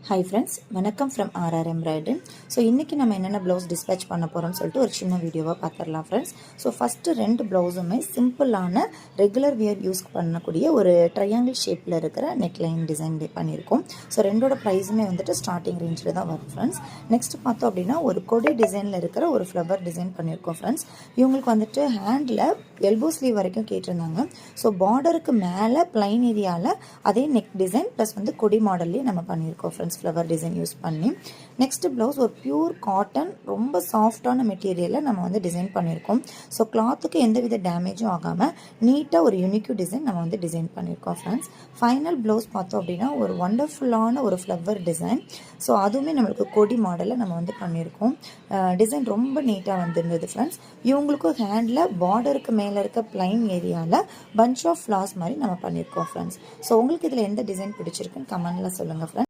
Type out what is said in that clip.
Hi friends, வணக்கம் from RR embroidery. So இன்றைக்கி நம்ம என்னென்ன ப்ளவுஸ் டிஸ்பேச் பண்ண போகிறோம்னு சொல்லிட்டு ஒரு சின்ன வீடியோவாக பார்த்துடலாம் ஃப்ரெண்ட்ஸ். ஸோ ஃபஸ்ட்டு 2 ப்ளவுஸுமே சிம்பிளான ரெகுலர் வியர் யூஸ் பண்ணக்கூடிய ஒரு ட்ரையாங்கிள் ஷேப்பில் இருக்கிற நெக்லைன் டிசைன் பண்ணியிருக்கோம். ஸோ ரெண்டோட ப்ரைஸுமே வந்துட்டு ஸ்டார்டிங் ரேஞ்சில் தான் வரும் ஃப்ரெண்ட்ஸ். நெக்ஸ்ட் பார்த்தோம் அப்படின்னா ஒரு கொடி டிசைனில் இருக்கிற ஒரு ஃப்ளவர் டிசைன் பண்ணியிருக்கோம் ஃப்ரெண்ட்ஸ். இவங்களுக்கு வந்துட்டு ஹேண்டில் எல்போ ஸ்லீவ் வரைக்கும் கேட்டிருந்தாங்க. ஸோ பார்டருக்கு மேலே ப்ளைன் ஏரியாவில் அதே நெக் டிசைன் ப்ளஸ் வந்து கொடி மாடல்லே நம்ம பண்ணியிருக்கோம் ஃப்ரெண்ட்ஸ், ஃப்ளவர் டிசைன் யூஸ் பண்ணி. நெக்ஸ்ட் ப்ளவுஸ் ஒரு பியூர் காட்டன், ரொம்ப சாஃப்டான மெட்டீரியலில் நம்ம வந்து டிசைன் பண்ணியிருக்கோம். ஸோ கிளாத்துக்கு எந்தவித டேமேஜும் ஆகாமல் நீட்டாக ஒரு யூனிக்யூ டிசைன் நம்ம வந்து டிசைன் பண்ணியிருக்கோம் ஃப்ரெண்ட்ஸ். ஃபைனல் ப்ளவுஸ் பார்த்தோம் அப்படின்னா ஒரு ஒண்டர்ஃபுல்லான ஒரு ஃப்ளவர் டிசைன். ஸோ அதுவுமே நம்மளுக்கு கொடி மாடலில் நம்ம வந்து பண்ணியிருக்கோம். டிசைன் ரொம்ப நீட்டாக வந்துருந்தது ஃப்ரெண்ட்ஸ். இவங்களுக்கும் ஹேண்டில் பார்டருக்கு மேலே இருக்க பிளைன் ஏரியாவில் பஞ்ச் ஆஃப் ஃப்ளார்ஸ் மாதிரி நம்ம பண்ணியிருக்கோம் ஃப்ரெண்ட்ஸ். ஸோ உங்களுக்கு இதில் எந்த டிசைன் பிடிச்சிருக்குன்னு கமெண்டில் சொல்லுங்கள் ஃப்ரெண்ட்ஸ்.